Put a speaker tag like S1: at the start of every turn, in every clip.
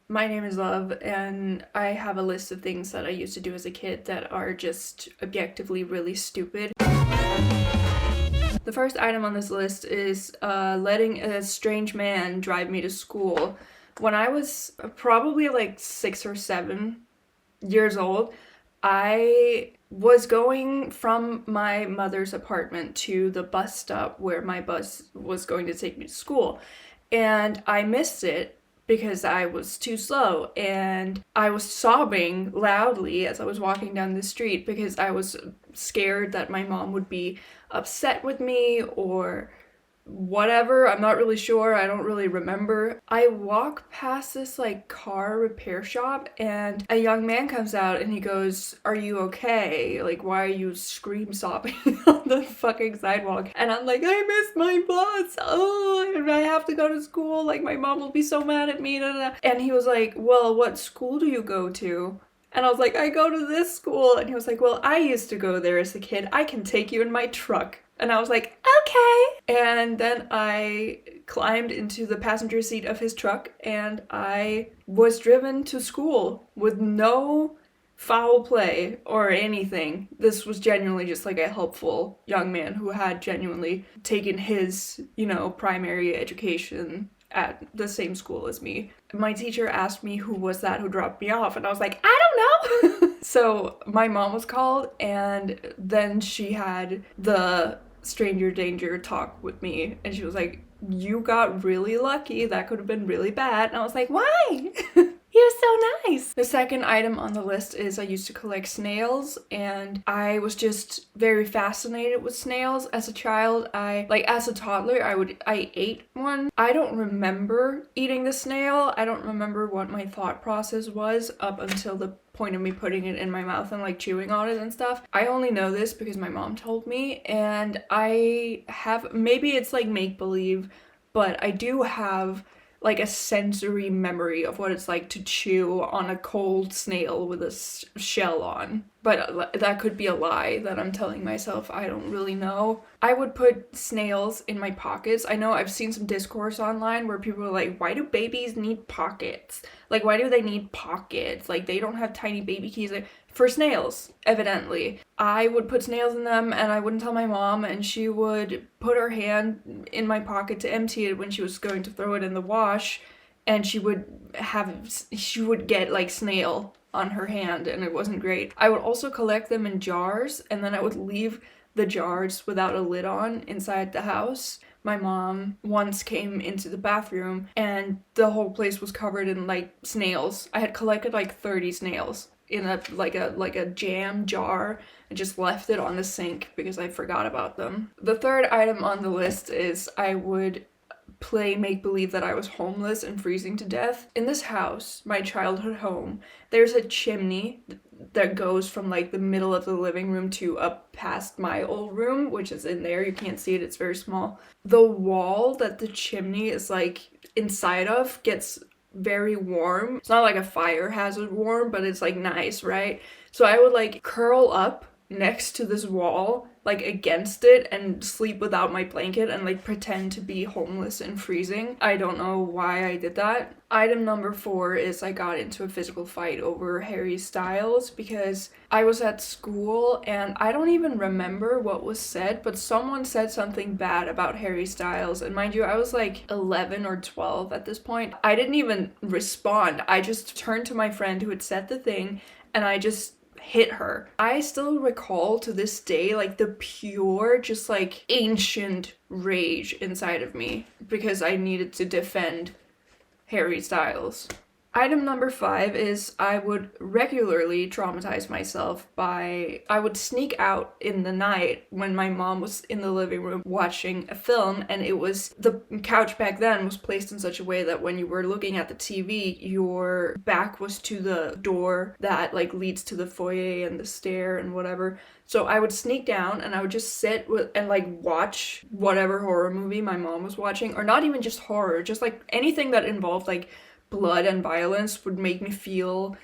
S1: My name is Love, and I have a list of things that I used to do as a kid that are just objectively really stupid. The first item on this list is letting a strange man drive me to school. When I was probably like 6 or 7 years old, I was going from my mother's apartment to the bus stop where my bus was going to take me to school. And I missed it because I was too slow. And I was sobbing loudly as I was walking down the street because I was scared that my mom would be upset with me or whatever. I'm not really sure. I don't really remember. I walk past this like car repair shop and a young man comes out and he goes, "Are you okay? Like, why are you scream sobbing on the fucking sidewalk?" And I'm like, "I missed my bus. Oh, and I have to go to school. Like, my mom will be so mad at me." Da, da, da. And he was like, "Well, what school do you go to?" And I was like, "I go to this school." And he was like, "Well, I used to go there as a kid. I can take you in my truck." And I was like, "Okay." And then I climbed into the passenger seat of his truck and I was driven to school with no foul play or anything. This was genuinely just like a helpful young man who had genuinely taken his, primary education at the same school as me. My teacher asked me who was that who dropped me off, and I was like, "I don't know." So my mom was called, and then she had the stranger danger talk with me, and she was like, "You got really lucky. That could have been really bad." And I was like, "Why?" He was so nice. The second item on the list is I used to collect snails, and I was just very fascinated with snails as a child. As a toddler, I ate one. I don't remember eating the snail. I don't remember what my thought process was up until the point of me putting it in my mouth and like chewing on it and stuff. I only know this because my mom told me, and I have, maybe it's like make believe, but I do have like a sensory memory of what it's like to chew on a cold snail with a shell on. But that could be a lie that I'm telling myself. I don't really know. I would put snails in my pockets. I know I've seen some discourse online where people are like, "Why do babies need pockets? Like, why do they need pockets? Like, they don't have tiny baby keys." Like, for snails, evidently. I would put snails in them and I wouldn't tell my mom, and she would put her hand in my pocket to empty it when she was going to throw it in the wash, and she would get like snail on her hand, and it wasn't great. I would also collect them in jars, and then I would leave the jars without a lid on inside the house. My mom once came into the bathroom and the whole place was covered in like snails. I had collected like 30 snails in a jam jar and just left it on the sink because I forgot about them. The third item on the list is I would play make believe that I was homeless and freezing to death. In this house, my childhood home, there's a chimney that goes from like the middle of the living room to up past my old room, which is in there. You can't see it, it's very small. The wall that the chimney is like inside of gets very warm. It's not like a fire hazard warm, but it's like nice, right? So I would like curl up next to this wall, like against it, and sleep without my blanket and like pretend to be homeless and freezing. I don't know why I did that. Item number 4 is I got into a physical fight over Harry Styles because I was at school and I don't even remember what was said, but someone said something bad about Harry Styles. And mind you, I was like 11 or 12 at this point. I didn't even respond. I just turned to my friend who had said the thing and I just hit her. I still recall to this day like the pure, just like ancient rage inside of me because I needed to defend Harry Styles. Item number 5 is I would regularly traumatize myself I would sneak out in the night when my mom was in the living room watching a film, and the couch back then was placed in such a way that when you were looking at the TV, your back was to the door that like leads to the foyer and the stair and whatever. So I would sneak down and I would just sit and like watch whatever horror movie my mom was watching, or not even just horror, just like anything that involved like blood and violence would make me feel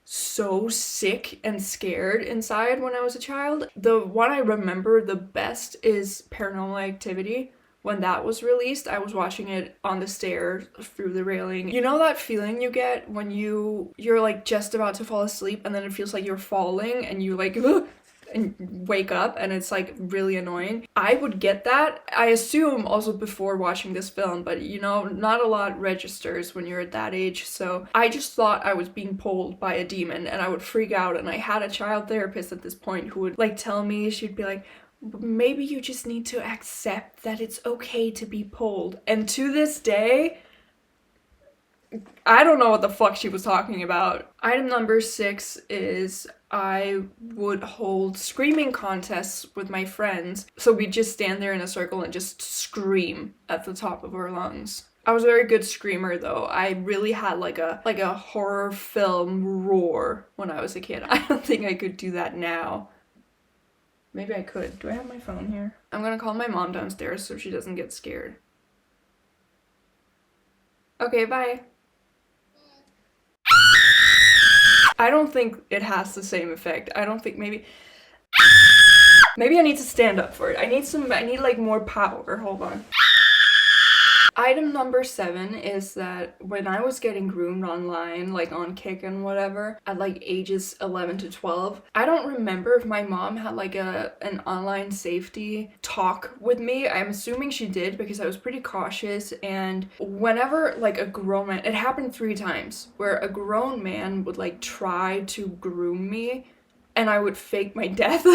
S1: so sick and scared inside when I was a child. The one I remember the best is Paranormal Activity. when that was released. I was watching it on the stairs through the railing. You know that feeling you get when you're like just about to fall asleep and then it feels like you're falling and you like and wake up and it's like really annoying. I would get that, I assume, also before watching this film, but you know, not a lot registers when you're at that age, so I just thought I was being pulled by a demon and I would freak out. And I had a child therapist at this point who would like tell me, she'd be like, maybe you just need to accept that it's okay to be pulled. And to this day, I don't know what the fuck she was talking about. Item number 6 is I would hold screaming contests with my friends. So we'd just stand there in a circle and just scream at the top of our lungs. I was a very good screamer though. I really had like a horror film roar when I was a kid. I don't think I could do that now. Maybe I could. Do I have my phone here? I'm gonna call my mom downstairs so she doesn't get scared. Okay, bye. I don't think it has the same effect. I don't think maybe I need to stand up for it. I need like more power. Hold on. Item number 7 is that when I was getting groomed online, like on Kik and whatever, at like ages 11 to 12, I don't remember if my mom had like an online safety talk with me. I'm assuming she did because I was pretty cautious, and whenever like a grown man, it happened 3 times, where a grown man would like try to groom me and I would fake my death.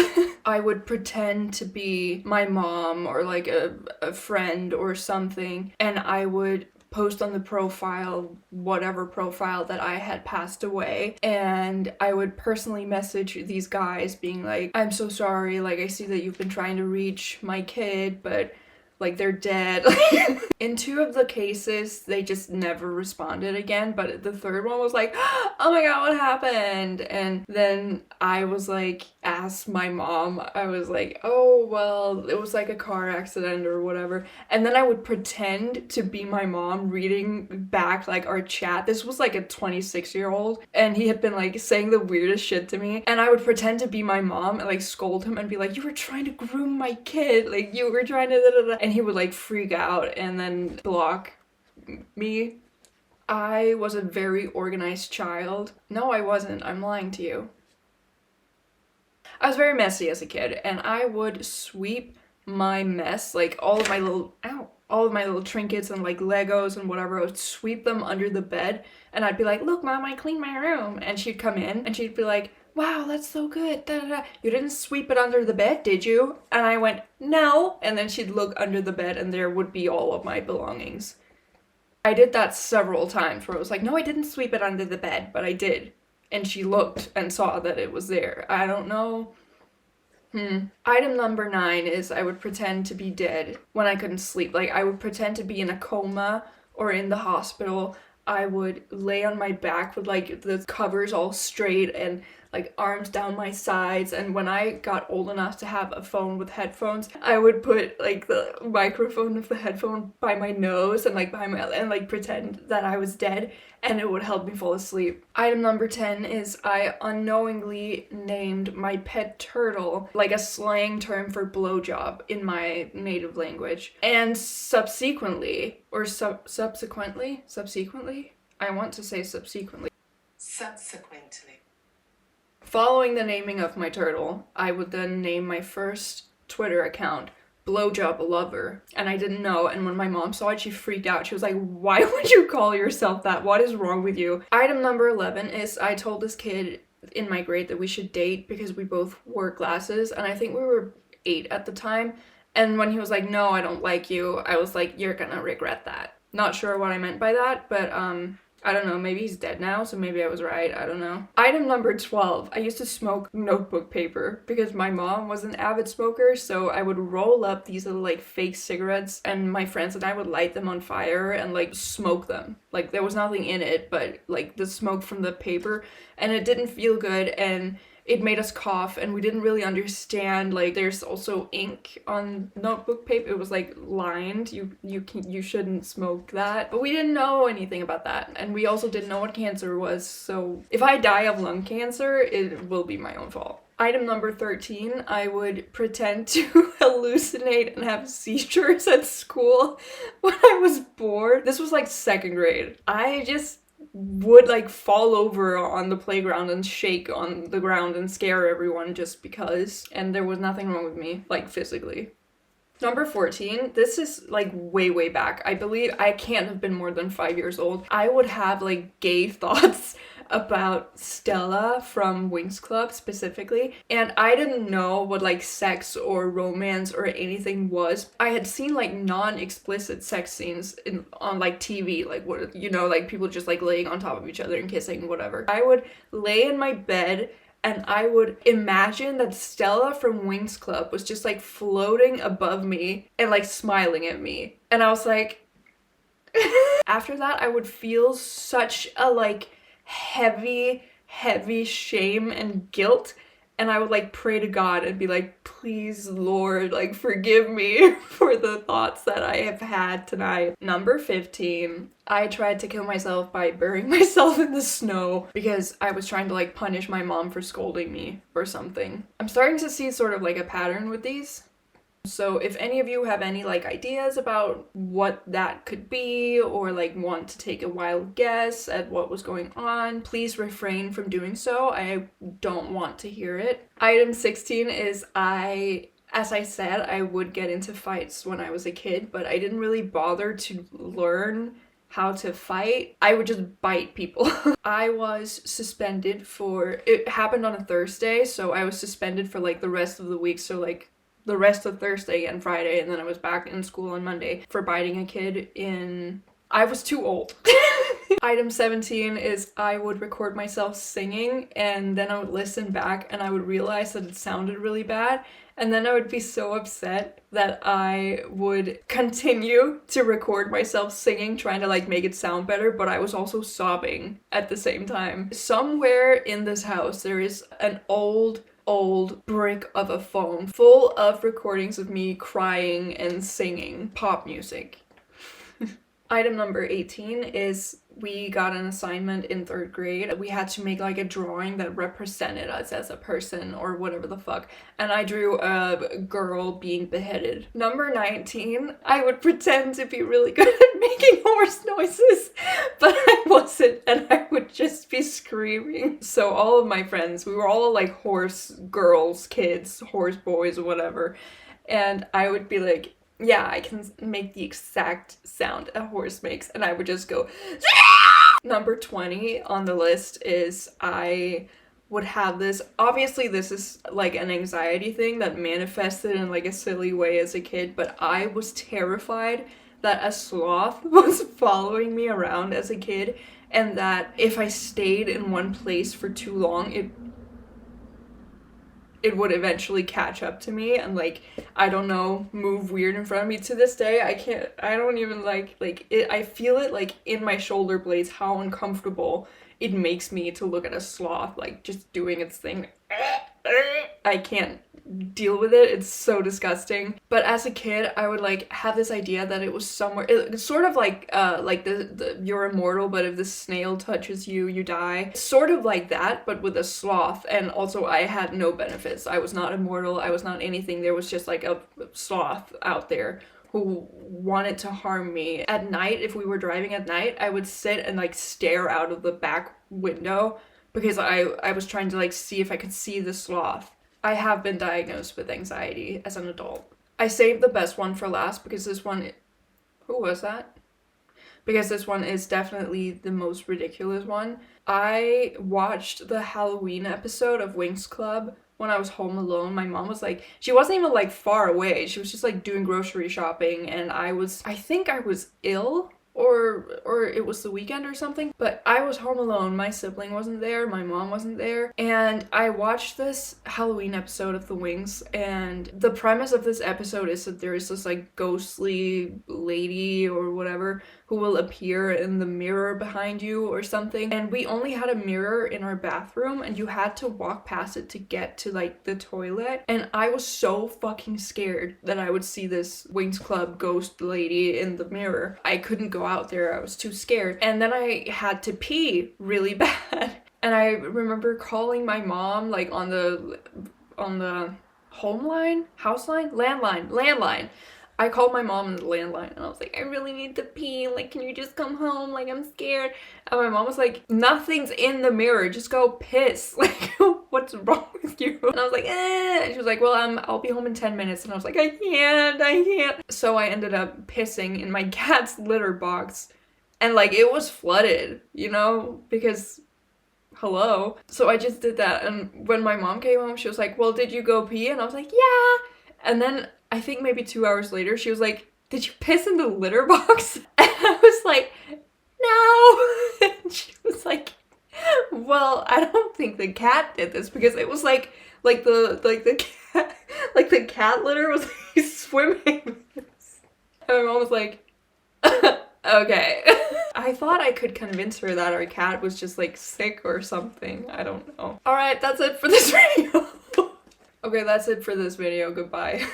S1: I would pretend to be my mom or like a friend or something, and I would post on the profile, whatever profile, that I had passed away, and I would personally message these guys being like, I'm so sorry, like I see that you've been trying to reach my kid, but like they're dead. In 2 of the cases, they just never responded again, but the 3rd one was like, oh my god, what happened? And then I was like, asked my mom, I was like, oh, well, it was like a car accident or whatever. And then I would pretend to be my mom reading back like our chat. This was like a 26-year-old, and he had been like saying the weirdest shit to me. And I would pretend to be my mom and like scold him and be like, you were trying to groom my kid, like you were trying to da, da, da. And he would like freak out and then block me. I was a very organized child. No, I wasn't. I'm lying to you. I was very messy as a kid, and I would sweep my mess, like all of my little trinkets and like Legos and whatever, I would sweep them under the bed, and I'd be like, look, Mom, I cleaned my room. And she'd come in and she'd be like, wow, that's so good, da, da, da. You didn't sweep it under the bed, did you? And I went, no. And then she'd look under the bed and there would be all of my belongings. I did that several times where I was like, no, I didn't sweep it under the bed, but I did. And she looked and saw that it was there. I don't know. Item number 9 is I would pretend to be dead when I couldn't sleep. Like, I would pretend to be in a coma or in the hospital. I would lay on my back with like the covers all straight and like arms down my sides. And when I got old enough to have a phone with headphones, I would put like the microphone of the headphone by my nose and like behind my, and like pretend that I was dead, and it would help me fall asleep. Item number 10 is I unknowingly named my pet turtle, like a slang term for blowjob in my native language. And subsequently, or subsequently, I want to say subsequently. Following the naming of my turtle, I would then name my first Twitter account Blowjob Lover, and I didn't know, and when my mom saw it, she freaked out. She was like, why would you call yourself that? What is wrong with you? Item number 11 is I told this kid in my grade that we should date because we both wore glasses, and I think we were 8 at the time, and when he was like, no, I don't like you, I was like, you're gonna regret that. Not sure what I meant by that, but I don't know, maybe he's dead now, so maybe I was right, I don't know. Item number 12, I used to smoke notebook paper because my mom was an avid smoker, so I would roll up these little like fake cigarettes and my friends and I would light them on fire and like smoke them. Like there was nothing in it, but like the smoke from the paper, and it didn't feel good, and it made us cough, and we didn't really understand, like, there's also ink on notebook paper. It was like lined. You shouldn't smoke that. But we didn't know anything about that. And we also didn't know what cancer was. So if I die of lung cancer, it will be my own fault. Item number 13, I would pretend to hallucinate and have seizures at school when I was bored. This was like 2nd grade. I just would like fall over on the playground and shake on the ground and scare everyone just because. And there was nothing wrong with me, like physically. Number 14, this is like way back. I believe I can't have been more than 5 years old. I would have like gay thoughts about Stella from Winx Club specifically, and I didn't know what like sex or romance or anything was. I had seen like non-explicit sex scenes on like TV, like what, you know, like people just like laying on top of each other and kissing, whatever. I would lay in my bed and I would imagine that Stella from Winx Club was just like floating above me and like smiling at me. And I was like, after that, I would feel such a like heavy shame and guilt. And I would like pray to God and be like, please, Lord, like forgive me for the thoughts that I have had tonight. Number 15, I tried to kill myself by burying myself in the snow because I was trying to like punish my mom for scolding me or something. I'm starting to see sort of like a pattern with these. So if any of you have any like ideas about what that could be, or like want to take a wild guess at what was going on, please refrain from doing so. I don't want to hear it. Item 16 is as I said, I would get into fights when I was a kid, but I didn't really bother to learn how to fight. I would just bite people. I was suspended it happened on a Thursday, so I was suspended for like the rest of the week, so like the rest of Thursday and Friday, and then I was back in school on Monday for biting a kid I was too old. Item 17 is I would record myself singing, and then I would listen back and I would realize that it sounded really bad, and then I would be so upset that I would continue to record myself singing, trying to like make it sound better, but I was also sobbing at the same time. Somewhere in this house there is an old brick of a phone full of recordings of me crying and singing pop music. Item number 18 is we got an assignment in 3rd grade. We had to make like a drawing that represented us as a person or whatever the fuck. And I drew a girl being beheaded. Number 19, I would pretend to be really good at making horse noises, but I wasn't, and I would just be screaming. So all of my friends, we were all like horse girls, kids, horse boys, or whatever. And I would be like, yeah, I can make the exact sound a horse makes, and I would just go. Number 20 on the list is I would have this. Obviously, this is like an anxiety thing that manifested in like a silly way as a kid, but I was terrified that a sloth was following me around as a kid, and that if I stayed in one place for too long, it would eventually catch up to me and like, I don't know, move weird in front of me. To this day, I don't even like it. I feel it like in my shoulder blades how uncomfortable it makes me to look at a sloth like just doing its thing. I can't deal with it. It's so disgusting. But as a kid, I would like have this idea that it was somewhere. It's sort of like the you're immortal, but if the snail touches you, you die. Sort of like that, but with a sloth. And also, I had no benefits. I was not immortal. I was not anything. There was just like a sloth out there who wanted to harm me. At night, if we were driving at night, I would sit and like stare out of the back window because I was trying to like see if I could see the sloth. I have been diagnosed with anxiety as an adult. I saved the best one for last because this one... Who was that? Because this one is definitely the most ridiculous one. I watched the Halloween episode of Winx Club when I was home alone. My mom was like... She wasn't even like far away. She was just like doing grocery shopping, and I think I was ill or it was the weekend or something, but I was home alone. My sibling wasn't there, my mom wasn't there, and I watched this Halloween episode of The Wings, and the premise of this episode is that there is this like ghostly lady or whatever who will appear in the mirror behind you or something. And we only had a mirror in our bathroom, and you had to walk past it to get to like the toilet. And I was so fucking scared that I would see this Wings Club ghost lady in the mirror. I couldn't go out there, I was too scared. And then I had to pee really bad. And I remember calling my mom like on the home line, house line, landline. I called my mom on the landline and I was like, I really need to pee. Like, can you just come home? Like, I'm scared. And my mom was like, nothing's in the mirror. Just go piss. Like, what's wrong with you? And I was like, eh. And she was like, well, I'll be home in 10 minutes. And I was like, I can't. So I ended up pissing in my cat's litter box. And like, it was flooded, you know, because hello. So I just did that. And when my mom came home, she was like, well, did you go pee? And I was like, yeah. And then I think maybe 2 hours later, she was like, did you piss in the litter box? And I was like, no. And she was like, well, I don't think the cat did this, because it was like the cat litter was like swimming. And my mom was like, okay. I thought I could convince her that our cat was just like sick or something. I don't know. All right, that's it for this video. Okay, that's it for this video. Goodbye.